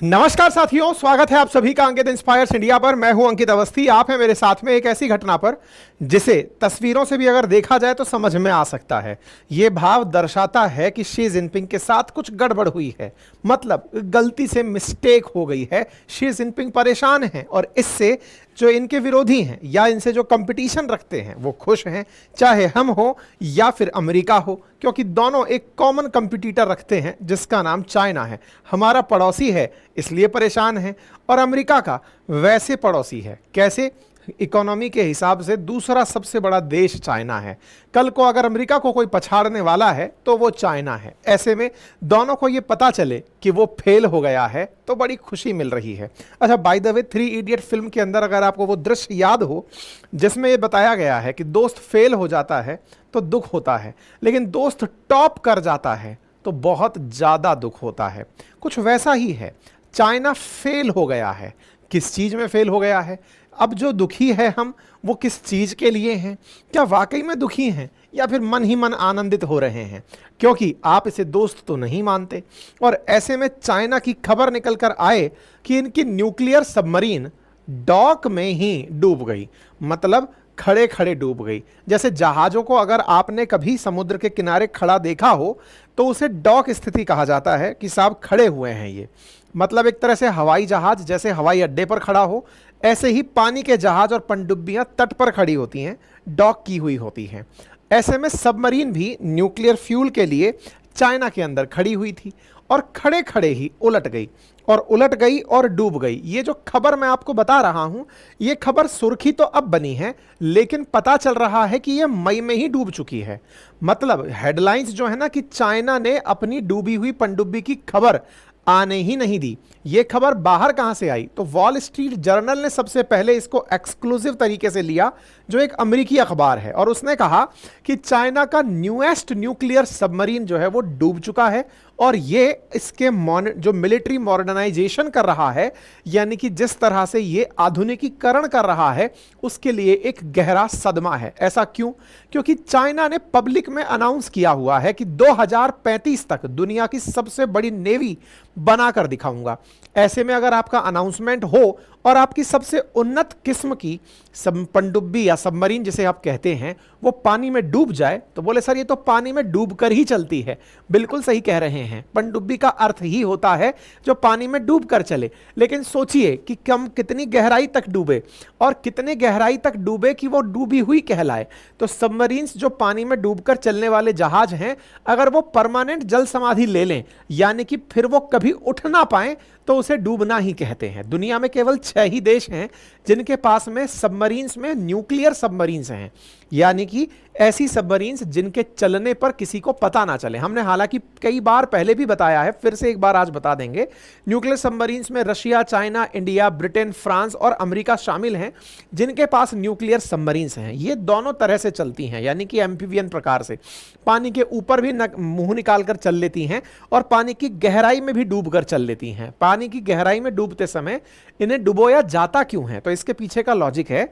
नमस्कार साथियों, स्वागत है आप सभी का अंकित इंस्पायर्स इंडिया पर। मैं हूं अंकित अवस्थी। आप हैं मेरे साथ में एक ऐसी घटना पर जिसे तस्वीरों से भी अगर देखा जाए तो समझ में आ सकता है। यह भाव दर्शाता है कि शी जिनपिंग के साथ कुछ गड़बड़ हुई है, मतलब गलती से मिस्टेक हो गई है। शी जिनपिंग परेशान हैं और इससे जो इनके विरोधी हैं या इनसे जो कंपटीशन रखते हैं वो खुश हैं, चाहे हम हो या फिर अमेरिका हो, क्योंकि दोनों एक कॉमन कंपटीटर रखते हैं जिसका नाम चाइना है। हमारा पड़ोसी है इसलिए परेशान है, और अमेरिका का वैसे पड़ोसी है। कैसे? इकोनॉमी के हिसाब से दूसरा सबसे बड़ा देश चाइना है। कल को अगर अमेरिका को कोई पछाड़ने वाला है तो वो चाइना है। ऐसे में दोनों को ये पता चले कि वो फेल हो गया है तो बड़ी खुशी मिल रही है। अच्छा, by the way, 3 idiot film के अंदर अगर आपको वो दृश्य याद हो जिसमें ये बताया गया है कि दोस्त फेल हो जाता है तो दुख होता है, लेकिन दोस्त टॉप कर जाता है तो बहुत ज़्यादा दुख होता है। कुछ वैसा ही है। चाइना फेल हो गया है। किस चीज़ में फेल हो गया है? अब जो दुखी है हम, वो किस चीज़ के लिए हैं? क्या वाकई में दुखी हैं या फिर मन ही मन आनंदित हो रहे हैं? क्योंकि आप इसे दोस्त तो नहीं मानते। और ऐसे में चाइना की खबर निकल कर आए कि इनकी न्यूक्लियर सबमरीन डॉक में ही डूब गई, मतलब खड़े खड़े डूब गई। जैसे जहाज़ों को अगर आपने कभी समुद्र के किनारे खड़ा देखा हो तो उसे डॉक स्थिति कहा जाता है कि साहब खड़े हुए हैं ये। मतलब एक तरह से हवाई जहाज़ जैसे हवाई अड्डे पर खड़ा हो, ऐसे ही पानी के जहाज़ और पनडुब्बियां तट पर खड़ी होती हैं, डॉक की हुई होती हैं। ऐसे में सबमरीन भी न्यूक्लियर फ्यूल के लिए चाइना के अंदर खड़ी हुई थी और खड़े खड़े ही उलट गई और डूब गई। ये जो खबर मैं आपको बता रहा हूं, ये खबर सुर्खी तो अब बनी है, लेकिन पता चल रहा है कि ये मई में ही डूब चुकी है। मतलब हेडलाइंस जो है ना कि चाइना ने अपनी डूबी हुई पनडुब्बी की खबर आने ही नहीं दी। ये खबर बाहर कहां से आई? तो वॉल स्ट्रीट जर्नल ने सबसे पहले इसको एक्सक्लूसिव तरीके से लिया, जो एक अमेरिकी अखबार है, और उसने कहा कि चाइना का न्यूएस्ट न्यूक्लियर सबमरीन जो है वो डूब चुका है और ये इसके जो मिलिट्री मॉडर्नाइजेशन कर रहा है, यानी कि जिस तरह से ये आधुनिकीकरण कर रहा है, उसके लिए एक गहरा सदमा है। ऐसा क्यों? क्योंकि चाइना ने पब्लिक में अनाउंस किया हुआ है कि 2035 तक दुनिया की सबसे बड़ी नेवी बनाकर दिखाऊंगा। ऐसे में अगर आपका अनाउंसमेंट हो और आपकी सबसे उन्नत किस्म की पनडुब्बी या सबमरीन जिसे आप कहते हैं वो पानी में डूब जाए, तो बोले सर ये तो पानी में डूब कर ही चलती है। बिल्कुल सही कह रहे हैं। पनडुब्बी का अर्थ ही होता है जो पानी में डूब कर चले। लेकिन सोचिए कि कम कितनी गहराई तक डूबे और कितने गहराई तक डूबे कि वो डूबी हुई कहलाए। तो सबमरीन्स जो पानी में डूबकर चलने वाले जहाज हैं, अगर वो परमानेंट जल समाधि ले लें, यानी कि फिर वो कभी उठ ना पाए, तो उसे डूबना ही कहते हैं। दुनिया में केवल 6 ही देश हैं जिनके पास में सबमरीन्स में न्यूक्लियर सबमरीन्स हैं, यानी कि ऐसी सबमरीन्स जिनके चलने पर किसी को पता ना चले। हमने हालांकि कई बार पहले भी बताया है, फिर से एक बार आज बता देंगे। न्यूक्लियर सबमरीन्स में Russia, China, India, Britain, France और अमेरिका शामिल हैं जिनके पास न्यूक्लियर सबमरीन्स हैं। ये दोनों तरह से चलती हैं, यानी कि एम्फीबियन प्रकार से पानी के ऊपर भी मुंह निकाल कर चल लेती हैं और पानी की गहराई में भी डूब कर चल लेती हैं। पानी की गहराई में डूबते समय इन्हें डुबोया जाता क्यों है? तो इसके पीछे का लॉजिक है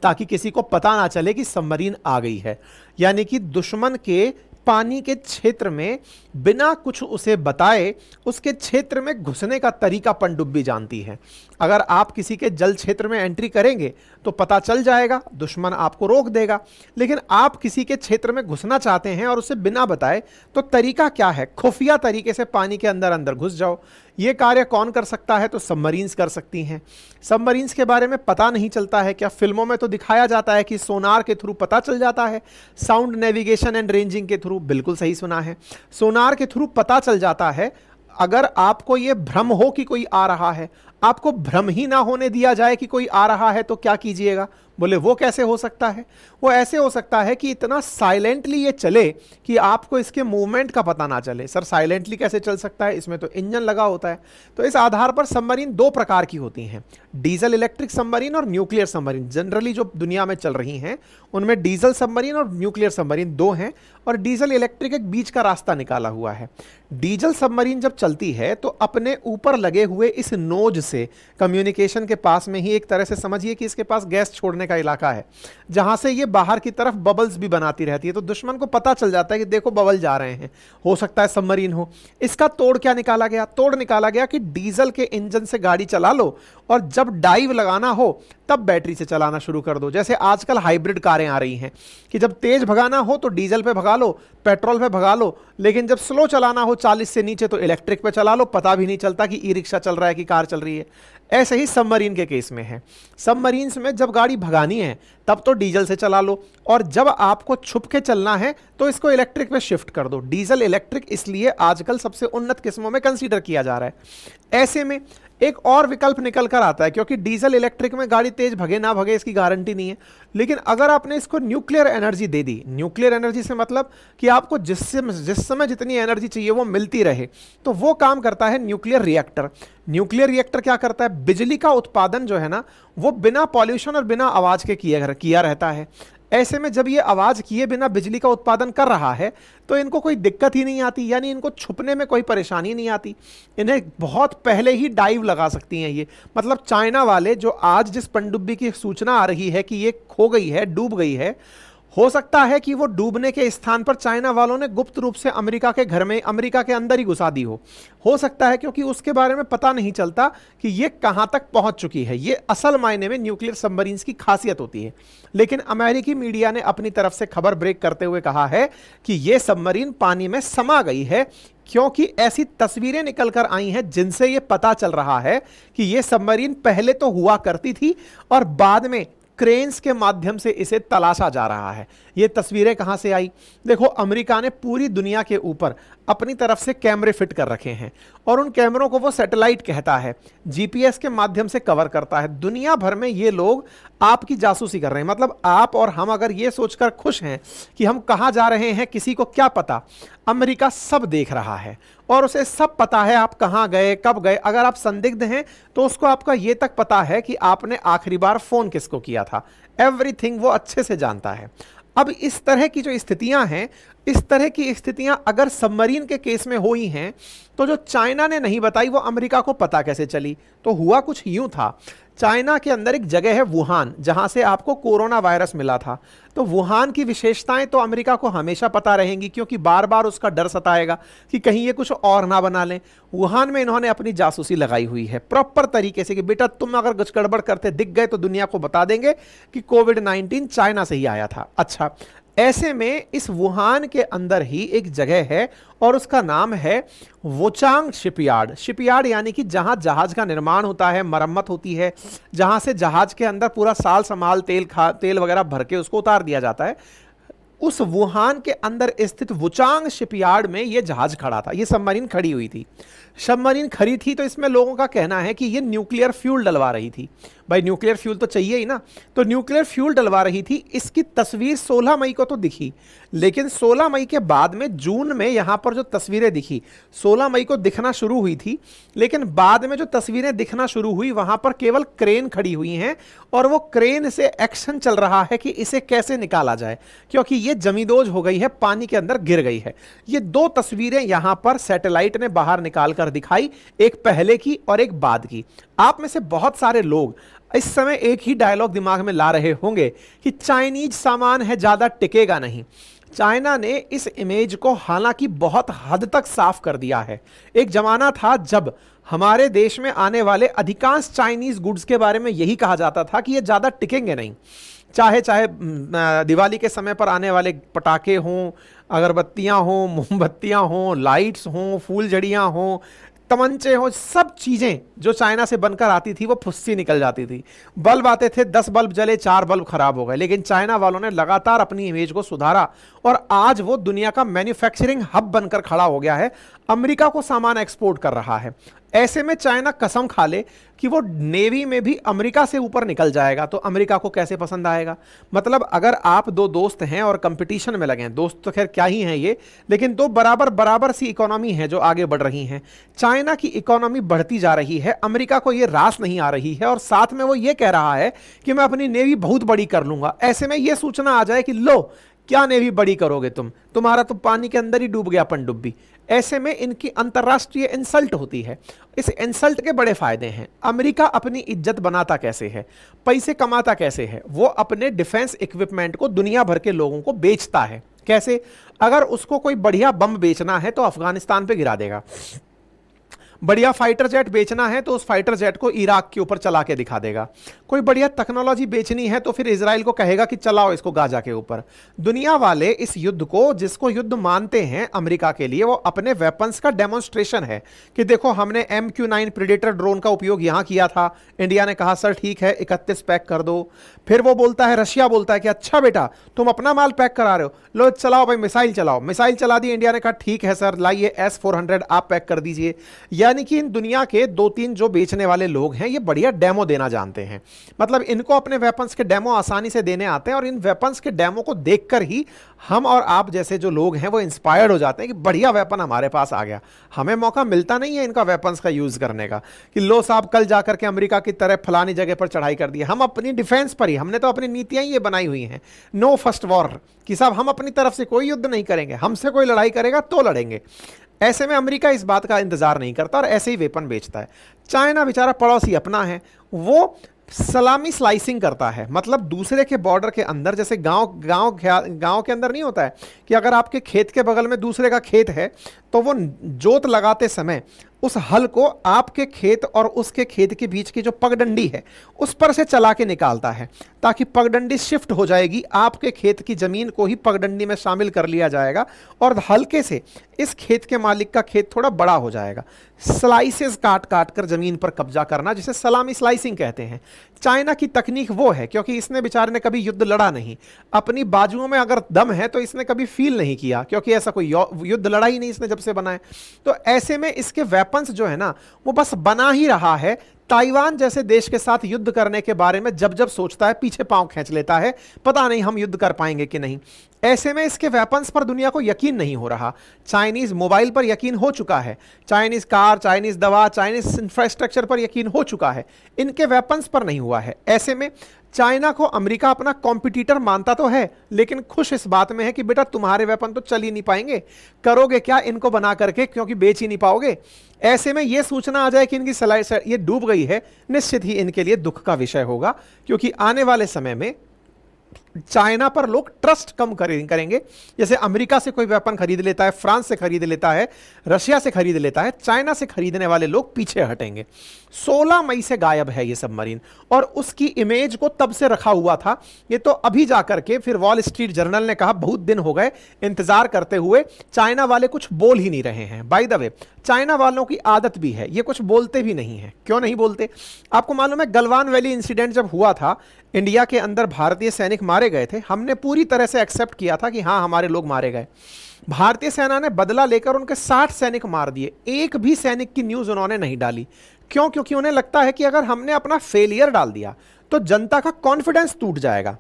ताकि किसी को पता ना चले कि सबमरीन आ गई है, यानी कि दुश्मन के पानी के क्षेत्र में बिना कुछ उसे बताए उसके क्षेत्र में घुसने का तरीका पनडुब्बी जानती है। अगर आप किसी के जल क्षेत्र में एंट्री करेंगे तो पता चल जाएगा, दुश्मन आपको रोक देगा। लेकिन आप किसी के क्षेत्र में घुसना चाहते हैं और उसे बिना बताए, तो तरीका क्या है? खुफिया तरीके से पानी के अंदर अंदर घुस जाओ। ये कार्य कौन कर सकता है? तो सबमरीन्स कर सकती हैं। सबमरीन्स के बारे में पता नहीं चलता है क्या? फिल्मों में तो दिखाया जाता है कि सोनार के थ्रू पता चल जाता है, साउंड नेविगेशन एंड रेंजिंग के थ्रू। बिल्कुल सही सुना है, सोनार के थ्रू पता चल जाता है। अगर आपको यह भ्रम हो कि कोई आ रहा है, आपको भ्रम ही ना होने दिया जाए कि कोई आ रहा है, तो क्या कीजिएगा? बोले वो कैसे हो सकता है? वो ऐसे हो सकता है कि इतना साइलेंटली ये चले कि आपको इसके मूवमेंट का पता ना चले। सर साइलेंटली कैसे चल सकता है? इसमें तो इंजन लगा होता है। तो इस आधार पर सबमरीन 2 प्रकार की होती हैं, डीजल इलेक्ट्रिक सबमरीन और न्यूक्लियर सबमरीन। जनरली जो दुनिया में चल रही हैं उनमें डीजल सबमरीन और न्यूक्लियर सबमरीन 2 हैं, और डीजल इलेक्ट्रिक एक बीच का रास्ता निकाला हुआ है। डीजल सबमरीन जब चलती है तो अपने ऊपर लगे हुए इस नोज से कम्युनिकेशन के पास में ही एक तरह से समझिए कि इसके पास गैस छोड़ने का इलाका है, जहां से ये बाहर की तरफ बबल्स भी बनाती रहती है। तो दुश्मन को पता चल जाता है कि देखो बबल जा रहे हैं, हो सकता है सबमरीन हो। इसका तोड़ क्या निकाला गया? तोड़ निकाला गया कि डीजल के इंजन से गाड़ी चला लो और जब डाइव लगाना हो तब बैटरी से चलाना शुरू कर दो। जैसे आजकल हाइब्रिड कारें आ रही हैं कि जब तेज भगाना हो तो डीजल पे भगा लो, पेट्रोल पे भगा लो, लेकिन जब स्लो चलाना हो 40 से नीचे तो इलेक्ट्रिक पे चला लो, पता भी नहीं चलता कि ई रिक्शा चल रहा है कि कार चल रही है। ऐसे ही सबमरीन के केस में है। सबमरीन्स में जब गाड़ी भगानी है तब तो डीजल से चला लो, और जब आपको छुप के चलना है तो इसको इलेक्ट्रिक पे शिफ्ट कर दो। डीजल इलेक्ट्रिक इसलिए आजकल सबसे उन्नत किस्मों में कंसीडर किया जा रहा है। ऐसे में एक और विकल्प निकल कर आता है, क्योंकि डीजल इलेक्ट्रिक में गाड़ी तेज भगे ना भगे इसकी गारंटी नहीं है, लेकिन अगर आपने इसको न्यूक्लियर एनर्जी दे दी, न्यूक्लियर एनर्जी से मतलब कि आपको जिस समय जितनी एनर्जी चाहिए वो मिलती रहे, तो वो काम करता है न्यूक्लियर रिएक्टर। न्यूक्लियर रिएक्टर क्या करता है? बिजली का उत्पादन जो है ना वो बिना पॉल्यूशन और बिना आवाज के किया रहता है। ऐसे में जब ये आवाज किए बिना बिजली का उत्पादन कर रहा है तो इनको कोई दिक्कत ही नहीं आती, यानी इनको छुपने में कोई परेशानी नहीं आती। इन्हें बहुत पहले ही डाइव लगा सकती हैं ये। मतलब चाइना वाले जो आज जिस पनडुब्बी की सूचना आ रही है कि ये खो गई है, डूब गई है, हो सकता है कि वो डूबने के स्थान पर चाइना वालों ने गुप्त रूप से अमेरिका के घर में, अमेरिका के अंदर ही घुसा दी हो सकता है, क्योंकि उसके बारे में पता नहीं चलता कि ये कहां तक पहुंच चुकी है। ये असल मायने में न्यूक्लियर सबमरीन्स की खासियत होती है। लेकिन अमेरिकी मीडिया ने अपनी तरफ से खबर ब्रेक करते हुए कहा है कि ये सबमरीन पानी में समा गई है, क्योंकि ऐसी तस्वीरें निकल कर आई हैं जिनसे यह पता चल रहा है कि यह सबमरीन पहले तो हुआ करती थी और बाद में क्रेन्स के माध्यम से इसे तलाशा जा रहा है। ये तस्वीरें कहां से आई? देखो, अमेरिका ने पूरी दुनिया के ऊपर अपनी तरफ से कैमरे फिट कर रखे हैं और उन कैमरों को वो सैटेलाइट कहता है, जीपीएस के माध्यम से कवर करता है। दुनिया भर में ये लोग आपकी जासूसी कर रहे हैं। मतलब आप और हम अगर ये सोचकर खुश हैं कि हम कहां जा रहे हैं किसी को क्या पता, अमेरिका सब देख रहा है और उसे सब पता है आप कहां गए, कब गए। अगर आप संदिग्ध हैं तो उसको आपका ये तक पता है कि आपने आखिरी बार फोन किसको किया था। एवरीथिंग वो अच्छे से जानता है। अब इस तरह की जो स्थितियां हैं, इस तरह की स्थितियां अगर सबमरीन के केस में हुई हैं तो जो चाइना ने नहीं बताई वो अमेरिका को पता कैसे चली? तो हुआ कुछ यूं था, चाइना के अंदर एक जगह है वुहान, जहां से आपको कोरोना वायरस मिला था। तो वुहान की विशेषताएं तो अमेरिका को हमेशा पता रहेंगी, क्योंकि बार बार उसका डर सताएगा कि कहीं ये कुछ और ना बना लें। वुहान में इन्होंने अपनी जासूसी लगाई हुई है प्रॉपर तरीके से कि बेटा तुम अगर कुछ गड़बड़ करते दिख गए तो दुनिया को बता देंगे कि कोविड-19 चाइना से ही आया था। अच्छा, ऐसे में इस वुहान के अंदर ही एक जगह है और उसका नाम है वोचांग शिपयार्ड। शिपयार्ड यानी कि जहां जहाज का निर्माण होता है, मरम्मत होती है, जहां से जहाज के अंदर पूरा साल समाल तेल वगैरह भर के उसको उतार दिया जाता है। उस वुहान के अंदर स्थित वुचांग शिपयार्ड में यह जहाज खड़ा था, यह सबमरीन खड़ी हुई थी। सबमरीन खड़ी थी तो इसमें लोगों का कहना है कि यह न्यूक्लियर फ्यूल डलवा रही थी। भाई न्यूक्लियर फ्यूल तो चाहिए ही ना, तो न्यूक्लियर फ्यूल डलवा रही थी। इसकी तस्वीर 16 मई को तो दिखी, लेकिन 16 मई के बाद में जून में यहां पर जो तस्वीरें दिखी, 16 मई को दिखना शुरू हुई थी, लेकिन बाद में जो तस्वीरें दिखना शुरू हुई वहां पर केवल क्रेन खड़ी हुई हैं और वो क्रेन से एक्शन चल रहा है कि इसे कैसे निकाला जाए, क्योंकि ये जमींदोज हो गई है, पानी के अंदर गिर गई है। ये दो तस्वीरें यहां पर सैटेलाइट ने बाहर निकाल कर दिखाई, एक पहले की और एक बाद की। आप में से बहुत सारे लोग इस समय एक ही डायलॉग दिमाग में ला रहे होंगे कि चाइनीज सामान है, ज्यादा टिकेगा नहीं। चाइना ने इस इमेज को हालांकि बहुत हद तक साफ कर दिया है। एक जमाना था जब हमारे देश में आने वाले अधिकांश चाइनीज गुड्स के बारे में यही कहा जाता था कि ये ज्यादा टिकेंगे नहीं, चाहे दिवाली के समय पर आने वाले पटाखे हों, अगरबत्तियां हों, मोमबत्तियां हों, लाइट्स हों, फूलझड़ियां हों, तमंचे हो, सब चीजें जो चाइना से बनकर आती थी वो फुस्सी निकल जाती थी। बल्ब आते थे, 10 बल्ब जले, 4 बल्ब खराब हो गए। लेकिन चाइना वालों ने लगातार अपनी इमेज को सुधारा और आज वो दुनिया का मैन्युफैक्चरिंग हब बनकर खड़ा हो गया है, अमेरिका को सामान एक्सपोर्ट कर रहा है। ऐसे में चाइना कसम खा ले कि वो नेवी में भी अमेरिका से ऊपर निकल जाएगा, तो अमेरिका को कैसे पसंद आएगा? मतलब अगर आप दो दोस्त हैं और कंपटीशन में लगे हैं, दोस्त तो खैर क्या ही हैं ये, लेकिन दो बराबर बराबर सी इकोनॉमी है जो आगे बढ़ रही हैं। चाइना की इकोनॉमी बढ़ती जा रही है, अमेरिका को ये रास नहीं आ रही है और साथ में वो ये कह रहा है कि मैं अपनी नेवी बहुत बड़ी कर लूंगा। ऐसे में ये सूचना आ जाए कि लो क्या नेवी बड़ी करोगे तुम्हारा तो पानी के अंदर ही डूब गया पनडुब्बी। ऐसे में इनकी अंतर्राष्ट्रीय इंसल्ट होती है। इस इंसल्ट के बड़े फायदे हैं। अमेरिका अपनी इज्जत बनाता कैसे है, पैसे कमाता कैसे है, वो अपने डिफेंस इक्विपमेंट को दुनिया भर के लोगों को बेचता है। कैसे? अगर उसको कोई बढ़िया बम बेचना है तो अफगानिस्तान पे गिरा देगा, बढ़िया फाइटर जेट बेचना है तो उस फाइटर जेट को इराक के ऊपर चला के दिखा देगा, कोई बढ़िया टेक्नोलॉजी बेचनी है तो फिर इजराइल को कहेगा कि चलाओ इसको गाजा के ऊपर। दुनिया वाले इस युद्ध को, जिसको युद्ध मानते हैं अमेरिका के लिए, वो अपने वेपन्स का डेमोन्स्ट्रेशन है कि देखो हमने MQ-9 प्रेडेटर ड्रोन का उपयोग यहां किया था। इंडिया ने कहा सर ठीक है 31 पैक कर दो। फिर वो बोलता है, रशिया बोलता है कि अच्छा बेटा तुम अपना माल पैक करा रहे हो, लो चलाओ भाई मिसाइल चलाओ। मिसाइल चला दी, इंडिया ने कहा ठीक है सर लाइए S-400 आप पैक कर दीजिए। यानी कि इन दुनिया के 2-3 जो बेचने वाले लोग हैं ये बढ़िया डेमो देना जानते हैं। मतलब इनको अपने वेपन्स के डेमो आसानी से देने आते हैं और इन वेपन्स के डेमो को देखकर ही हम और आप जैसे जो लोग हैं वो इंस्पायर्ड हो जाते हैं कि बढ़िया वेपन हमारे पास आ गया। हमें मौका मिलता नहीं है इनका वेपन्स का यूज करने का कि लो साहब कल जाकर के अमेरिका की तरह फलानी जगह पर चढ़ाई कर दी। हम अपनी डिफेंस पर ही, हमने तो अपनी नीतियां ही ये बनाई हुई हैं, नो फर्स्ट वॉर, कि साहब हम अपनी तरफ से कोई युद्ध नहीं करेंगे, हमसे कोई लड़ाई करेगा तो लड़ेंगे। ऐसे में अमेरिका इस बात का इंतजार नहीं करता और ऐसे ही वेपन बेचता है। चाइना बेचारा पड़ोसी अपना है, वो सलामी स्लाइसिंग करता है। मतलब दूसरे के बॉर्डर के अंदर, जैसे गांव के अंदर नहीं होता है कि अगर आपके खेत के बगल में दूसरे का खेत है तो वो जोत लगाते समय उस हल को आपके खेत और उसके खेत के बीच की जो पगडंडी है उस पर से चला के निकालता है, ताकि पगडंडी शिफ्ट हो जाएगी, आपके खेत की जमीन को ही पगडंडी में शामिल कर लिया जाएगा और हल्के से इस खेत के मालिक का खेत थोड़ा बड़ा हो जाएगा। स्लाइसेस काट काट कर जमीन पर कब्जा करना, जिसे सलामी स्लाइसिंग कहते हैं। चाइना की तकनीक वो है, क्योंकि इसने बेचारे ने कभी युद्ध लड़ा नहीं, अपनी बाजुओं में अगर दम है तो इसने कभी फील नहीं किया, क्योंकि ऐसा कोई युद्ध लड़ा ही नहीं इसने जब से बनाए। तो ऐसे में इसके वेपन्स जो है ना वो बस बना ही रहा है। ताइवान जैसे देश के साथ युद्ध करने के बारे में जब जब सोचता है पीछे पांव खींच लेता है, पता नहीं हम युद्ध कर पाएंगे कि नहीं। ऐसे में इसके वेपन्स पर दुनिया को यकीन नहीं हो रहा। चाइनीज मोबाइल पर यकीन हो चुका है, चाइनीज कार, चाइनीज दवा, चाइनीज इंफ्रास्ट्रक्चर पर यकीन हो चुका है, इनके वेपन्स पर नहीं हुआ है। ऐसे में चाइना को अमेरिका अपना कॉम्पिटिटर मानता तो है, लेकिन खुश इस बात में है कि बेटा तुम्हारे वेपन तो चल ही नहीं पाएंगे, करोगे क्या इनको बना करके, क्योंकि बेच ही नहीं पाओगे। ऐसे में यह सूचना आ जाए कि इनकी सलाह ये डूब गई है, निश्चित ही इनके लिए दुख का विषय होगा, क्योंकि आने वाले समय में चाइना पर लोग ट्रस्ट कम करेंगे। जैसे अमेरिका से कोई वेपन खरीद लेता है, फ्रांस से खरीद लेता है, रशिया से खरीद लेता है, चाइना से खरीदने वाले लोग पीछे हटेंगे। 16 मई से गायब है ये सबमरीन और उसकी इमेज को तब से रखा हुआ था। ये तो अभी जाकर के फिर वॉल स्ट्रीट जर्नल ने कहा बहुत दिन हो गए इंतजार करते हुए, चाइना वाले कुछ बोल ही नहीं रहे हैं। बाय द वे चाइना वालों की आदत भी है, ये कुछ बोलते भी नहीं है। क्यों नहीं बोलते? आपको मालूम है गलवान वैली इंसिडेंट जब हुआ था, इंडिया के अंदर भारतीय सैनिक मारे गए थे, हमने पूरी तरह से एक्सेप्ट किया था कि हाँ हमारे लोग मारे गए। भारतीय सेना ने बदला लेकर उनके 60 सैनिक मार दिए, एक भी सैनिक की न्यूज उन्होंने नहीं डाली। क्यों? क्योंकि उन्हें लगता है कि अगर हमने अपना फेलियर डाल दिया तो जनता का कॉन्फिडेंस टूट जाएगा।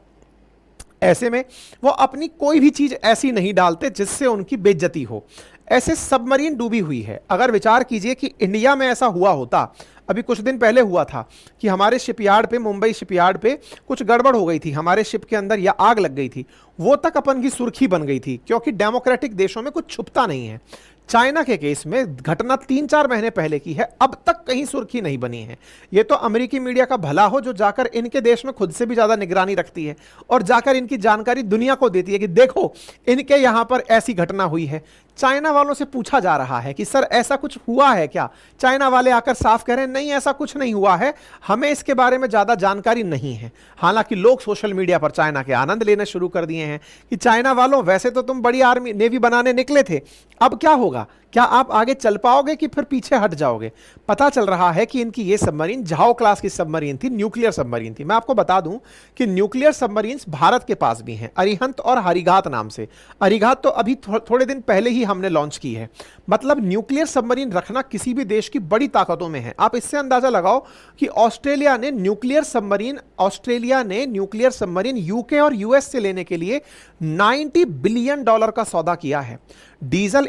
ऐसे में वो अपनी कोई भी चीज ऐसी नहीं डालते जिससे उनकी बेइज्जती हो। ऐसे सबमरीन डूबी हुई है। अगर विचार कीजिए कि इंडिया में ऐसा हुआ होता, अभी कुछ दिन पहले हुआ था कि हमारे शिपयार्ड पे, मुंबई शिपयार्ड पे कुछ गड़बड़ हो गई थी, हमारे शिप के अंदर या आग लग गई थी, वो तक अपन की सुर्खी बन गई थी, क्योंकि डेमोक्रेटिक देशों में कुछ छुपता नहीं है। चाइना के केस में घटना 3-4 महीने पहले की है, अब तक कहीं सुर्खी नहीं बनी है। ये तो अमेरिकी मीडिया का भला हो जो जाकर इनके देश में खुद से भी ज्यादा निगरानी रखती है और जाकर इनकी जानकारी दुनिया को देती है कि देखो इनके यहां पर ऐसी घटना हुई है। चाइना वालों से पूछा जा रहा है कि सर ऐसा कुछ हुआ है क्या? चाइना वाले आकर साफ कह रहे हैं नहीं ऐसा कुछ नहीं हुआ है, हमें इसके बारे में ज्यादा जानकारी नहीं है। हालांकि लोग सोशल मीडिया पर चाइना के आनंद लेने शुरू कर दिए हैं कि चाइना वालों वैसे तो तुम बड़ी आर्मी नेवी बनाने निकले थे, अब क्या होगा? क्या आप आगे चल पाओगे कि फिर पीछे हट जाओगे? पता चल रहा है कि इनकी ये सबमरीन झाओ क्लास की सबमरीन थी, न्यूक्लियर सबमरीन थी। मैं आपको बता दूं कि न्यूक्लियर सबमरीन्स भारत के पास भी हैं, अरिहंत और हरिघात नाम से। अरिघात तो अभी थोड़े दिन पहले ही हमने लॉन्च की है। मतलब न्यूक्लियर सबमरीन रखना किसी भी देश की बड़ी ताकतों में है। आप इससे अंदाजा लगाओ कि ऑस्ट्रेलिया ने न्यूक्लियर सबमरीन यूके और यूएस से लेने के लिए $90 बिलियन का सौदा किया है। डीजल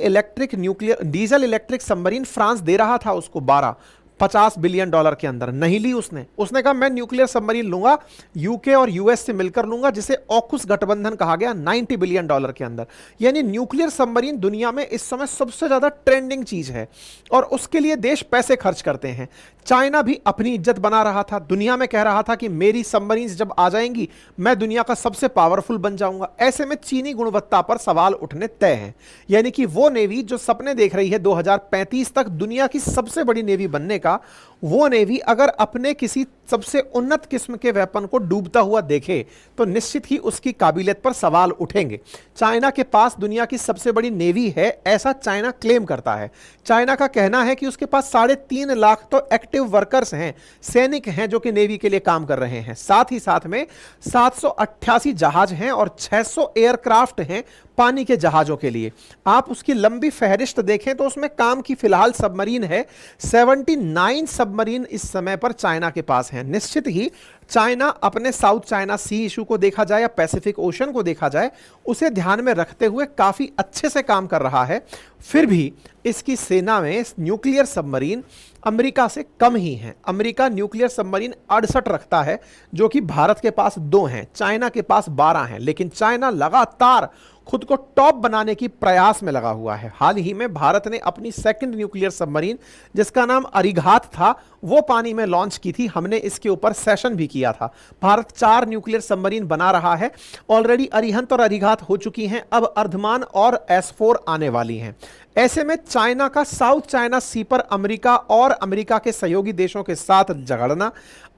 इलेक्ट्रिक सबमरीन फ्रांस दे रहा था उसको 12, $50 बिलियन के अंदर। नहीं ली उसने। उसने कहा मैं न्यूक्लियर सबमरीन लूंगा, यूके और यूएस से मिलकर लूंगा, जिसे ऑकुस गठबंधन कहा गया, $90 बिलियन के अंदर। यानी न्यूक्लियर सबमरीन दुनिया में इस समय सबसे ज्यादा ट्रेंडिंग चीज है और उसके लिए देश पैसे खर्च करते हैं। चाइना भी अपनी इज्जत बना रहा था, दुनिया में कह रहा था कि मेरी सबमरीन जब आ जाएंगी मैं दुनिया का सबसे पावरफुल बन जाऊंगा। ऐसे में चीनी गुणवत्ता पर सवाल उठने तय हैं। यानी कि वो नेवी जो सपने देख रही है 2035 तक दुनिया की सबसे बड़ी नेवी बनने का, वो नेवी अगर अपने किसी सबसे उन्नत किस्म के वेपन को डूबता हुआ देखे तो निश्चित ही उसकी काबिलियत पर सवाल उठेंगे। चाइना के पास दुनिया की सबसे बड़ी नेवी है, ऐसा चाइना क्लेम करता है। चाइना का कहना है कि उसके पास 3.5 लाख तो एक्टिव वर्कर्स हैं, सैनिक हैं जो कि नेवी के लिए काम कर रहे हैं। साथ ही साथ में 788 जहाज हैं और 600 एयरक्राफ्ट हैं पानी के जहाजों के लिए। आप उसकी लंबी फहरिस्त देखें तो उसमें काम की फिलहाल सबमरीन है 79 सबमरीन इस समय पर चाइना के पास हैं। निश्चित ही चाइना अपने साउथ चाइना सी इशू को देखा जाए या पैसिफिक ओशन को देखा जाए, उसे ध्यान में रखते हुए काफी अच्छे से काम कर रहा है। फिर भी इसकी सेना में न्यूक्लियर सबमरीन अमेरिका से कम ही हैं। अमेरिका न्यूक्लियर सबमरीन 68 रखता है, जो कि भारत के पास 2 हैं, चाइना के पास 12 हैं। लेकिन चाइना लगातार खुद को टॉप बनाने की प्रयास में लगा हुआ है। हाल ही में भारत ने अपनी सेकंड न्यूक्लियर सबमरीन, जिसका नाम अरिघात था, वो पानी में लॉन्च की थी। हमने इसके ऊपर सेशन भी किया था। भारत 4 न्यूक्लियर सबमरीन बना रहा है। ऑलरेडी अरिहंत और अरिघात हो चुकी हैं, अब अर्धमान और S4 आने वाली हैं। ऐसे में चाइना का साउथ चाइना सी पर अमेरिका और अमेरिका के सहयोगी देशों के साथ झगड़ना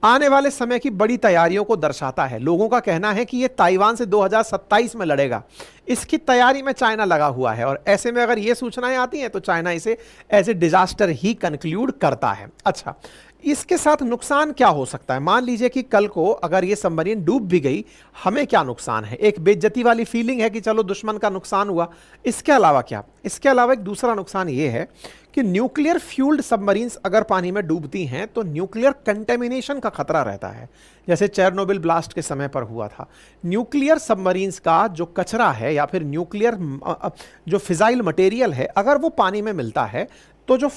आने वाले समय की बड़ी तैयारियों को दर्शाता है। लोगों का कहना है कि यह ताइवान से 2027 में लड़ेगा, इसकी तैयारी में चाइना लगा हुआ है। और ऐसे में अगर ये सूचनाएं आती हैं तो चाइना इसे एज ए डिजास्टर ही कंक्लूड करता है। अच्छा, इसके साथ नुकसान क्या हो सकता है? मान लीजिए कि कल को अगर ये सबमरीन डूब भी गई, हमें क्या नुकसान है? एक बेइज्जती वाली फीलिंग है कि चलो दुश्मन का नुकसान हुआ। इसके अलावा क्या? इसके अलावा एक दूसरा नुकसान ये है कि न्यूक्लियर फ्यूल्ड सबमरीन्स अगर पानी में डूबती हैं तो न्यूक्लियर कंटेमिनेशन का खतरा रहता है, जैसे चेरनोबिल ब्लास्ट के समय पर हुआ था। न्यूक्लियर सबमरीन्स का जो कचरा है या फिर न्यूक्लियर जो फिजाइल मटेरियल है, अगर वो पानी में मिलता है तो जो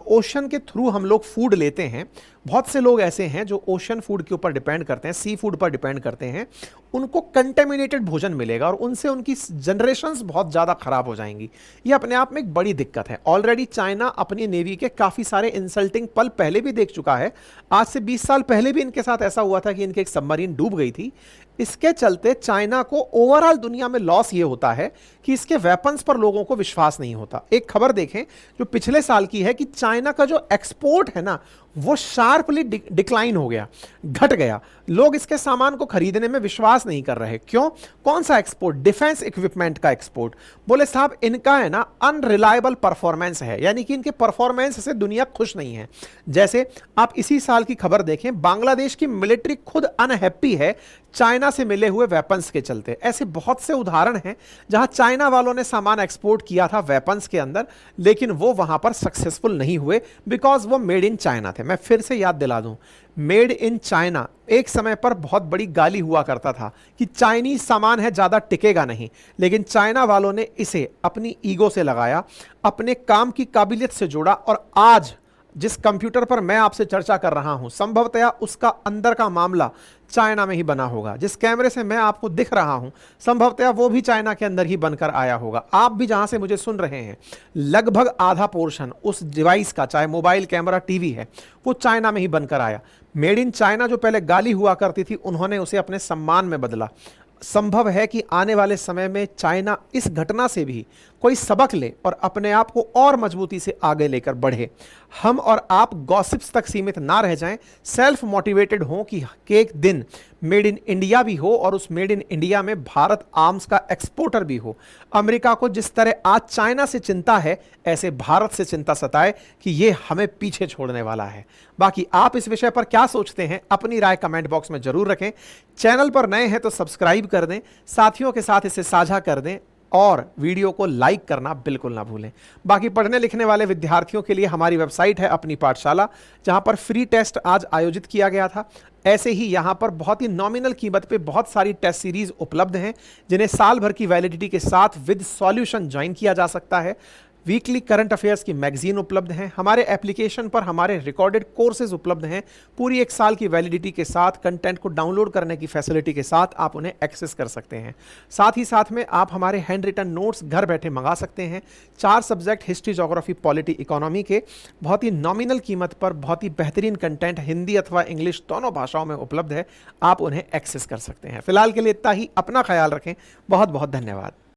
ओशन के थ्रू हम लोग फूड लेते हैं, बहुत से लोग ऐसे हैं जो ओशन फूड के ऊपर डिपेंड करते हैं, सी फूड पर डिपेंड करते हैं, उनको कंटेमिनेटेड भोजन मिलेगा और उनसे उनकी जनरेशंस बहुत ज़्यादा खराब हो जाएंगी। ये अपने आप में एक बड़ी दिक्कत है। ऑलरेडी चाइना अपनी नेवी के काफ़ी सारे इंसल्टिंग पल पहले भी देख चुका है। आज से 20 साल पहले भी इनके साथ ऐसा हुआ था कि इनके एक सबमरीन डूब गई थी। इसके चलते चाइना को ओवरऑल दुनिया में लॉस ये होता है कि इसके वेपन्स पर लोगों को विश्वास नहीं होता। एक खबर देखें जो पिछले साल की है कि चाइना का जो एक्सपोर्ट है ना, वो शार्पली डिक्लाइन हो गया, घट गया। लोग इसके सामान को खरीदने में विश्वास नहीं कर रहे। क्यों? कौन सा एक्सपोर्ट? डिफेंस इक्विपमेंट का एक्सपोर्ट। बोले साहब इनका है ना अनरिलायबल परफॉर्मेंस है, यानी कि इनके परफॉर्मेंस से दुनिया खुश नहीं है। जैसे आप इसी साल की खबर देखें, बांग्लादेश की मिलिट्री खुद अनहैप्पी है चाइना से मिले हुए वेपन्स के चलते। ऐसे बहुत से उदाहरण हैं जहां चाइना वालों ने सामान एक्सपोर्ट किया था वेपन्स के अंदर, लेकिन वो वहां पर सक्सेसफुल नहीं हुए बिकॉज वो मेड इन चाइना थे। मैं फिर से याद दिला दूं, मेड इन चाइना एक समय पर बहुत बड़ी गाली हुआ करता था कि चाइनीज सामान है, ज्यादा टिकेगा नहीं। लेकिन चाइना वालों ने इसे अपनी ईगो से लगाया, अपने काम की काबिलियत से जोड़ा और आज जिस कंप्यूटर पर मैं आपसे चर्चा कर रहा हूं, संभवतया उसका अंदर का मामला चाइना में ही बना होगा। जिस कैमरे से मैं आपको दिख रहा हूं, संभवतया वो भी चाइना के अंदर ही बनकर आया होगा। आप भी जहां से मुझे सुन रहे हैं, लगभग आधा पोर्शन उस डिवाइस का, चाहे मोबाइल कैमरा टीवी है, वो चाइना में ही बनकर आया। मेड इन चाइना जो पहले गाली हुआ करती थी, उन्होंने उसे अपने सम्मान में बदला। संभव है कि आने वाले समय में चाइना इस घटना से भी कोई सबक ले और अपने आप को और मजबूती से आगे लेकर बढ़े। हम और आप गॉसिप्स तक सीमित ना रह जाएं, सेल्फ मोटिवेटेड हों कि एक दिन मेड इन इंडिया भी हो और उस मेड इन इंडिया में भारत आर्म्स का एक्सपोर्टर भी हो। अमेरिका को जिस तरह आज चाइना से चिंता है, ऐसे भारत से चिंता सताए कि ये हमें पीछे छोड़ने वाला है। बाकी आप इस विषय पर क्या सोचते हैं, अपनी राय कमेंट बॉक्स में जरूर रखें। चैनल पर नए हैं तो सब्सक्राइब कर दें, साथियों के साथ इसे साझा कर दें और वीडियो को लाइक करना बिल्कुल ना भूलें। बाकी पढ़ने लिखने वाले विद्यार्थियों के लिए हमारी वेबसाइट है अपनी पाठशाला, जहां पर फ्री टेस्ट आज आयोजित किया गया था। ऐसे ही यहां पर बहुत ही नॉमिनल कीमत पे बहुत सारी टेस्ट सीरीज उपलब्ध हैं, जिन्हें साल भर की वैलिडिटी के साथ विद सॉल्यूशन ज्वाइन किया जा सकता है। वीकली करंट अफेयर्स की मैगजीन उपलब्ध हैं, हमारे एप्लीकेशन पर हमारे रिकॉर्डेड कोर्सेज उपलब्ध हैं, पूरी 1 साल की वैलिडिटी के साथ, कंटेंट को डाउनलोड करने की फैसिलिटी के साथ आप उन्हें एक्सेस कर सकते हैं। साथ ही साथ में आप हमारे हैंड रिटन नोट्स घर बैठे मंगा सकते हैं। 4 subject history, geography, polity, economy के बहुत ही नॉमिनल कीमत पर बहुत ही बेहतरीन कंटेंट हिंदी अथवा इंग्लिश दोनों भाषाओं में उपलब्ध है, आप उन्हें एक्सेस कर सकते हैं। फिलहाल के लिए इतना ही, अपना ख्याल रखें। बहुत बहुत धन्यवाद।